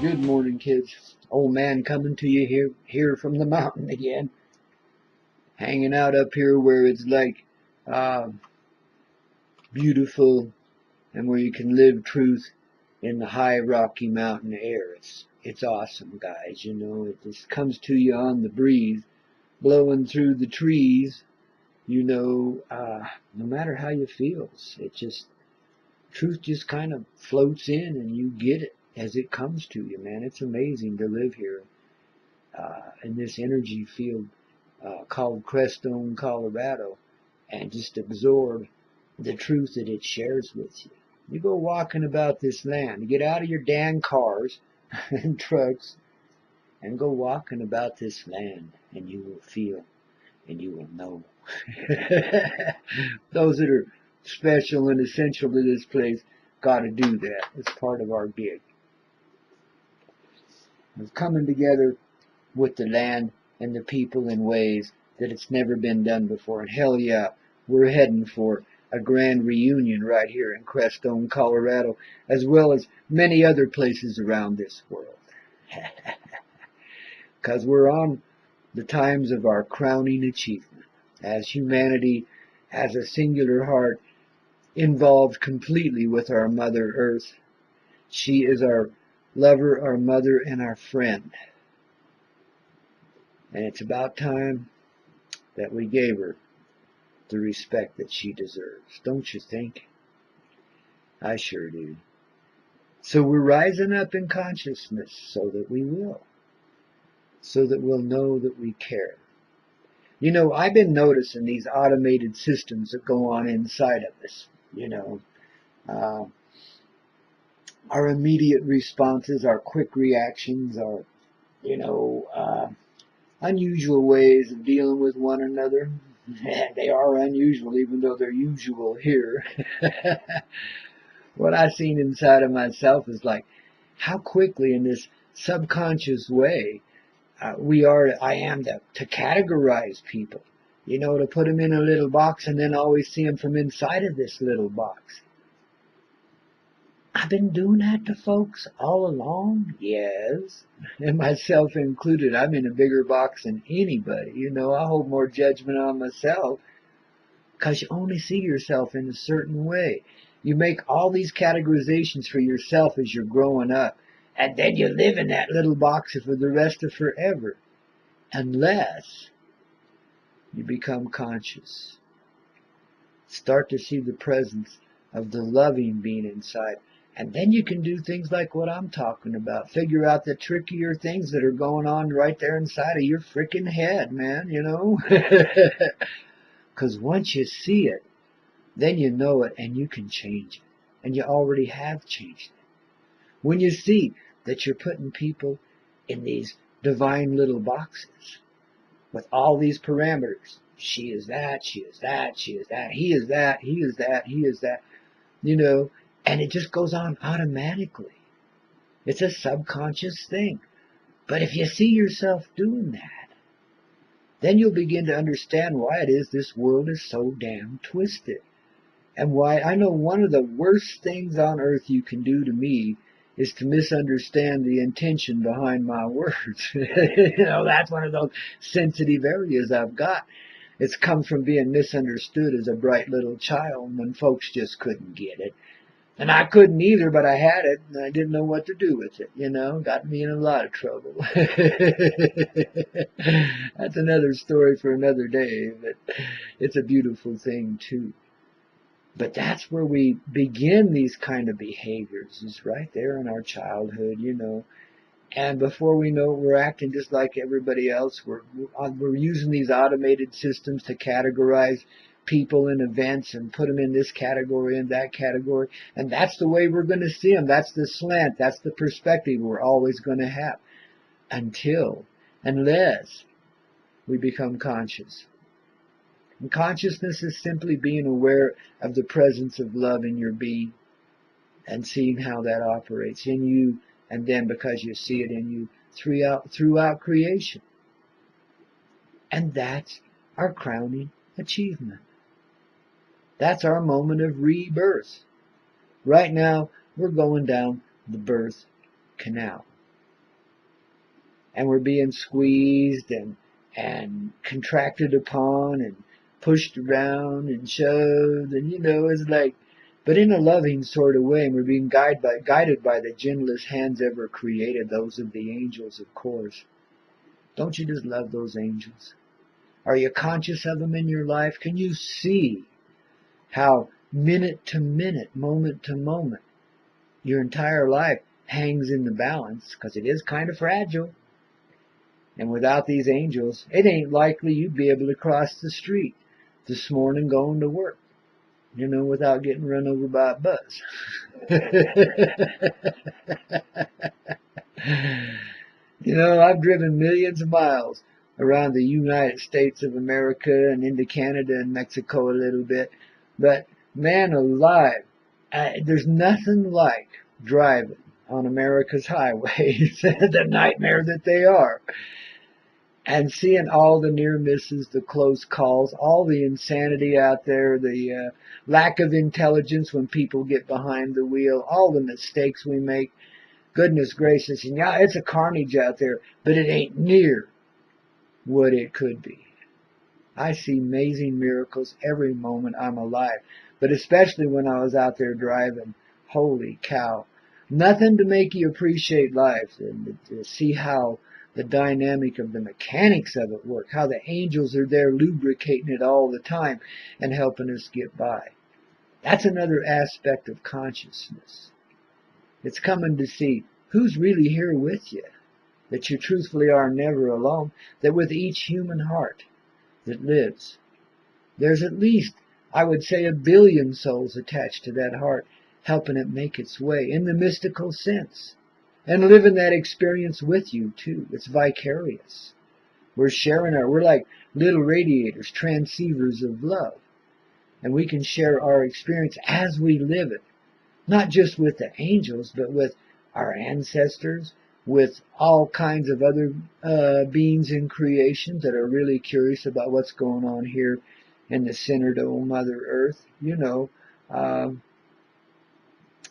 Good morning, kids. Old man coming to you here from the mountain again. Hanging out up here where it's like uh, beautiful and where you can live truth in the high Rocky Mountain air. It's awesome, guys. You know, it just comes to you on the breeze, blowing through the trees. No matter how you feel, truth just kind of floats in and you get it as it comes to you, man. It's amazing to live here in this energy field called Crestone, Colorado, and just absorb the truth that it shares with you. You go walking about this land, you get out of your damn cars and trucks and go walking about this land, and you will feel and you will know. Those that are special and essential to this place got to do that. It's part of our gig. Of coming together with the land and the people in ways that it's never been done before. And hell yeah, we're heading for a grand reunion right here in Crestone, Colorado, as well as many other places around this world. Because we're on the times of our crowning achievement. As humanity has a singular heart involved completely with our Mother Earth. She is our lover, our mother, and our friend. And it's about time that we gave her the respect that she deserves. Don't you think? I sure do. So we're rising up in consciousness so that we will. So that we'll know that we care. You know, I've been noticing these automated systems that go on inside of us. Our immediate responses, our quick reactions, our, unusual ways of dealing with one another. They are unusual, even though they're usual here. What I've seen inside of myself is like how quickly in this subconscious way I am to categorize people, to put them in a little box and then always see them from inside of this little box. I've been doing that to folks all along, yes, and myself included. I'm in a bigger box than anybody. I hold more judgment on myself because you only see yourself in a certain way. You make all these categorizations for yourself as you're growing up, and then you live in that little box for the rest of forever, unless you become conscious. Start to see the presence of the loving being inside. And then you can do things like what I'm talking about. Figure out the trickier things that are going on right there inside of your freaking head, man, Because once you see it, then you know it and you can change it. And you already have changed it. When you see that you're putting people in these divine little boxes with all these parameters. She is that, she is that, she is that, he is that, he is that, he is that, and it just goes on automatically. It's a subconscious thing. But if you see yourself doing that, then you'll begin to understand why it is this world is so damn twisted. And why I know one of the worst things on earth you can do to me is to misunderstand the intention behind my words. That's one of those sensitive areas I've got. It's come from being misunderstood as a bright little child when folks just couldn't get it. And I couldn't either, but I had it, and I didn't know what to do with it, Got me in a lot of trouble. That's another story for another day, but it's a beautiful thing, too. But that's where we begin these kind of behaviors, is right there in our childhood, And before we know it, we're acting just like everybody else. We're using these automated systems to categorize people and events and put them in this category and that category. And that's the way we're going to see them. That's the slant. That's the perspective we're always going to have. Unless we become conscious. And consciousness is simply being aware of the presence of love in your being and seeing how that operates in you, and then because you see it in you throughout creation. And that's our crowning achievement. That's our moment of rebirth. Right now, we're going down the birth canal. and we're being squeezed and contracted upon and pushed around and shoved, and it's like, but in a loving sort of way, and we're being guided by the gentlest hands ever created, those of the angels, of course. Don't you just love those angels? Are you conscious of them in your life? Can you see how minute to minute, moment to moment, your entire life hangs in the balance, because it is kind of fragile? And without these angels, it ain't likely you'd be able to cross the street this morning going to work, without getting run over by a bus. I've driven millions of miles around the United States of America and into Canada and Mexico a little bit. But man alive, there's nothing like driving on America's highways, the nightmare that they are. And seeing all the near misses, the close calls, all the insanity out there, the lack of intelligence when people get behind the wheel, all the mistakes we make. Goodness gracious, and yeah, it's a carnage out there, but it ain't near what it could be. I see amazing miracles every moment I'm alive, but especially when I was out there driving. Holy cow. Nothing to make you appreciate life and to see how the dynamic of the mechanics of it work, how the angels are there lubricating it all the time and helping us get by. That's another aspect of consciousness. It's coming to see who's really here with you, that you truthfully are never alone, that with each human heart that lives, there's at least, I would say, 1 billion souls attached to that heart, helping it make its way in the mystical sense, and living that experience with you too. It's vicarious. We're like little radiators, transceivers of love, and we can share our experience as we live it. Not just with the angels, but with our ancestors, with all kinds of other beings in creation that are really curious about what's going on here in the center to Mother Earth.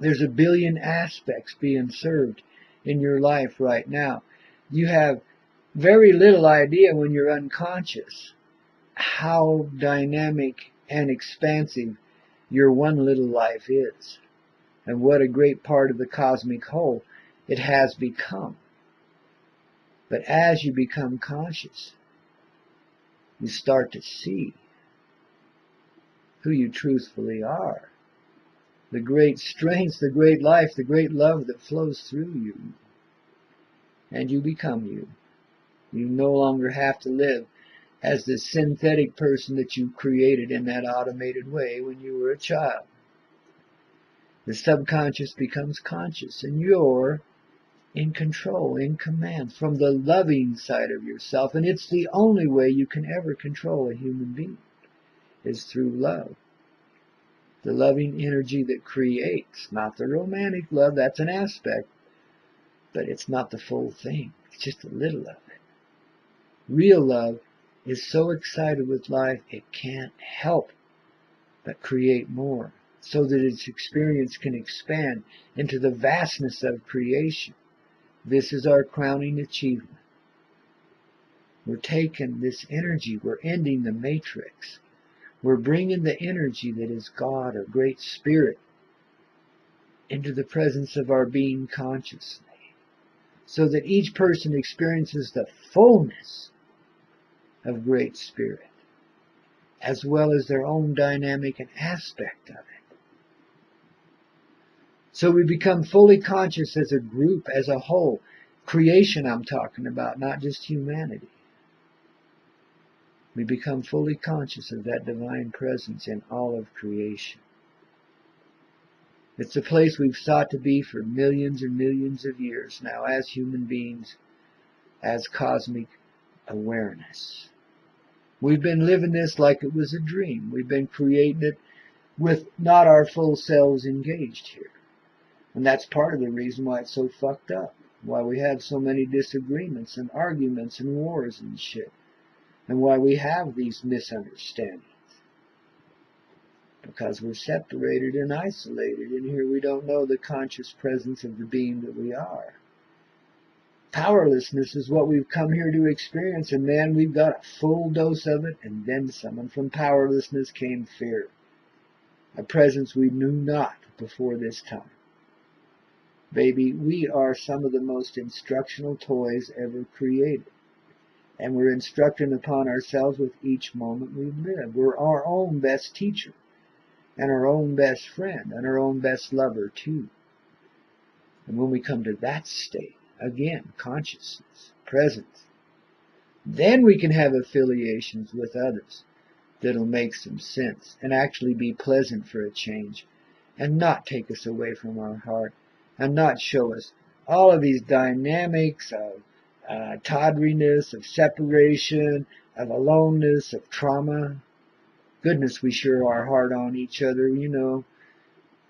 There's 1 billion aspects being served in your life right now. You have very little idea when you're unconscious how dynamic and expansive your one little life is, and what a great part of the cosmic whole it has become. But as you become conscious, you start to see who you truthfully are, the great strength, the great life, the great love that flows through you, and you become you. You no longer have to live as the synthetic person that you created in that automated way when you were a child. The subconscious becomes conscious, and you're in control, in command, from the loving side of yourself. And it's the only way you can ever control a human being, is through love. The loving energy that creates, not the romantic love, that's an aspect, but it's not the full thing. It's just a little of it. Real love is so excited with life, it can't help but create more, so that its experience can expand into the vastness of creation. This is our crowning achievement. We're taking this energy, we're ending the matrix. We're bringing the energy that is God, or Great Spirit, into the presence of our being consciously, so that each person experiences the fullness of Great Spirit, as well as their own dynamic and aspect of it. So we become fully conscious as a group, as a whole. Creation I'm talking about, not just humanity. We become fully conscious of that divine presence in all of creation. It's a place we've sought to be for millions and millions of years now, as human beings, as cosmic awareness. We've been living this like it was a dream. We've been creating it with not our full selves engaged here. And that's part of the reason why it's so fucked up. Why we have so many disagreements and arguments and wars and shit. And why we have these misunderstandings. Because we're separated and isolated. And here we don't know the conscious presence of the being that we are. Powerlessness is what we've come here to experience, and man, we've got a full dose of it, and then some. And from powerlessness came fear, a presence we knew not before this time. Baby, we are some of the most instructional toys ever created. And we're instructing upon ourselves with each moment we live. We're our own best teacher, and our own best friend, and our own best lover, too. And when we come to that state, again, consciousness, presence, then we can have affiliations with others that'll make some sense and actually be pleasant for a change and not take us away from our heart and not show us all of these dynamics of tawdriness, of separation, of aloneness, of trauma. Goodness, we sure are hard on each other,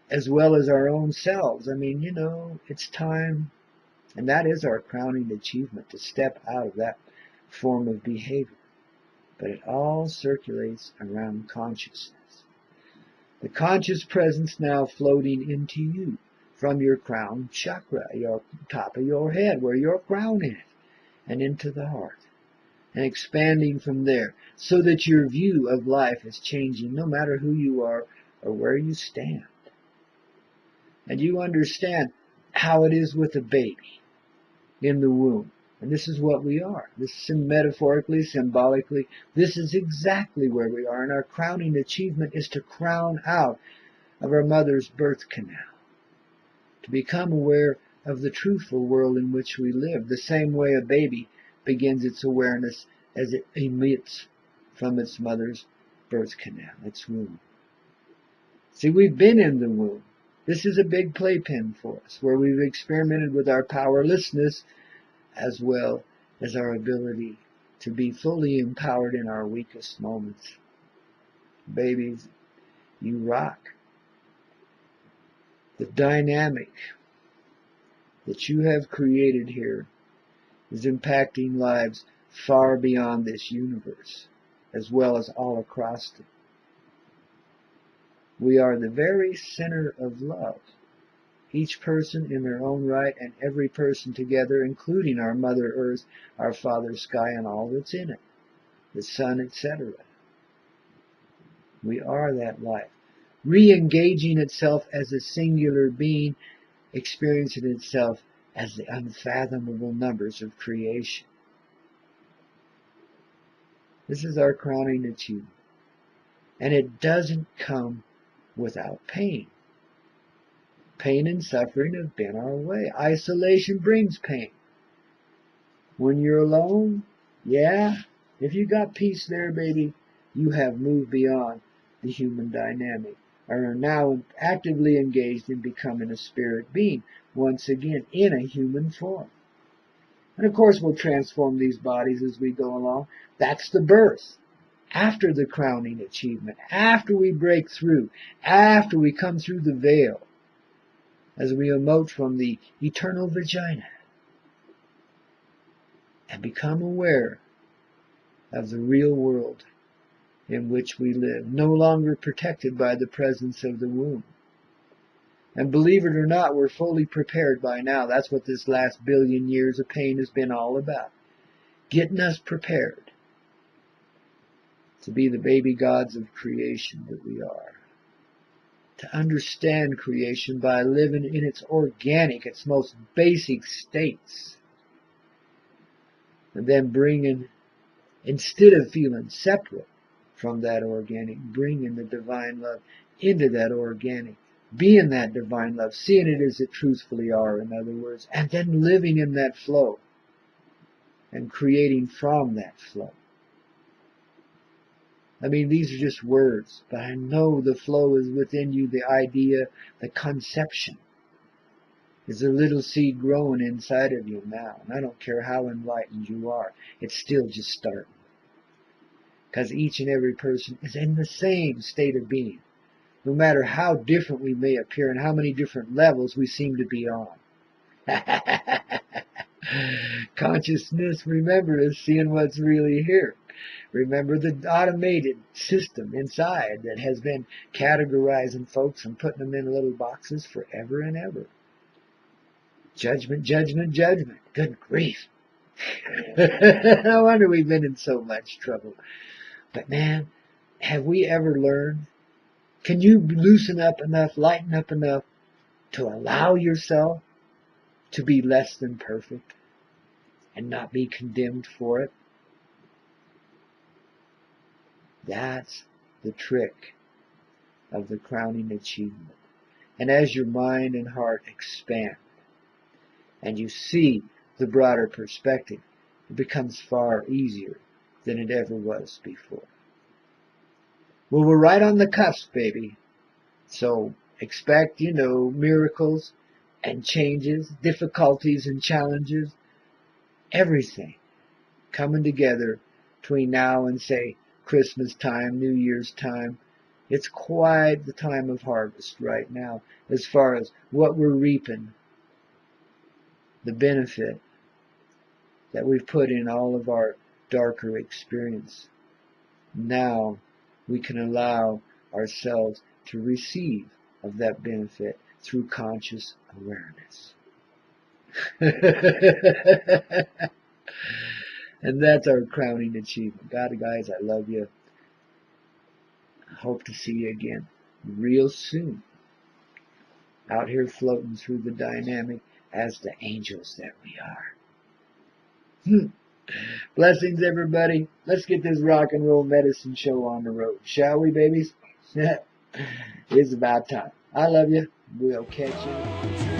as well as our own selves. I mean, it's time, and that is our crowning achievement, to step out of that form of behavior. But it all circulates around consciousness. The conscious presence now floating into you from your crown chakra, your top of your head, where your crown is, and into the heart, and expanding from there, so that your view of life is changing no matter who you are or where you stand. And you understand how it is with a baby in the womb. And this is what we are. This is metaphorically, symbolically, this is exactly where we are. And our crowning achievement is to crown out of our mother's birth canal, to become aware of the truthful world in which we live, the same way a baby begins its awareness as it emits from its mother's birth canal, its womb. See, we've been in the womb. This is a big playpen for us, where we've experimented with our powerlessness as well as our ability to be fully empowered in our weakest moments. Babies, you rock. The dynamic that you have created here is impacting lives far beyond this universe, as well as all across it. We are the very center of love, each person in their own right, and every person together, including our Mother Earth, our Father Sky, and all that's in it, the sun, etc. We are that life, re-engaging itself as a singular being, experiencing itself as the unfathomable numbers of creation. This is our crowning achievement. And it doesn't come without pain. Pain and suffering have been our way. Isolation brings pain. When you're alone, if you got peace there, baby, you have moved beyond the human dynamic, and are now actively engaged in becoming a spirit being, once again, in a human form. And of course, we'll transform these bodies as we go along. That's the birth. After the crowning achievement, after we break through, after we come through the veil, as we emote from the eternal vagina and become aware of the real world in which we live, no longer protected by the presence of the womb. And believe it or not, we're fully prepared by now. That's what this last billion years of pain has been all about. Getting us prepared to be the baby gods of creation that we are. To understand creation by living in its organic, its most basic states. And then bringing, instead of feeling separate from that organic, bringing the divine love into that organic. Being that divine love, seeing it as it truthfully are, in other words, and then living in that flow and creating from that flow. I mean, these are just words, but I know the flow is within you, the idea, the conception is a little seed growing inside of you now. And I don't care how enlightened you are, it's still just starting. Because each and every person is in the same state of being, no matter how different we may appear and how many different levels we seem to be on. Consciousness, remember, is seeing what's really here. Remember the automated system inside that has been categorizing folks and putting them in little boxes forever and ever. Judgment, judgment, judgment. Good grief. No wonder we've been in so much trouble. But man, have we ever learned? Can you loosen up enough, lighten up enough to allow yourself to be less than perfect and not be condemned for it? That's the trick of the crowning achievement. And as your mind and heart expand and you see the broader perspective, it becomes far easier than it ever was before. Well, we're right on the cusp, baby. So expect, miracles and changes, difficulties and challenges, everything coming together between now and, say, Christmas time, New Year's time. It's quite the time of harvest right now as far as what we're reaping, the benefit that we've put in all of our darker experience. Now we can allow ourselves to receive of that benefit through conscious awareness. And that's our crowning achievement. God, guys, I love you. I hope to see you again real soon. Out here floating through the dynamic as the angels that we are. Blessings, everybody. Let's get this rock and roll medicine show on the road, shall we, babies? It's about time. I love you. We'll catch you.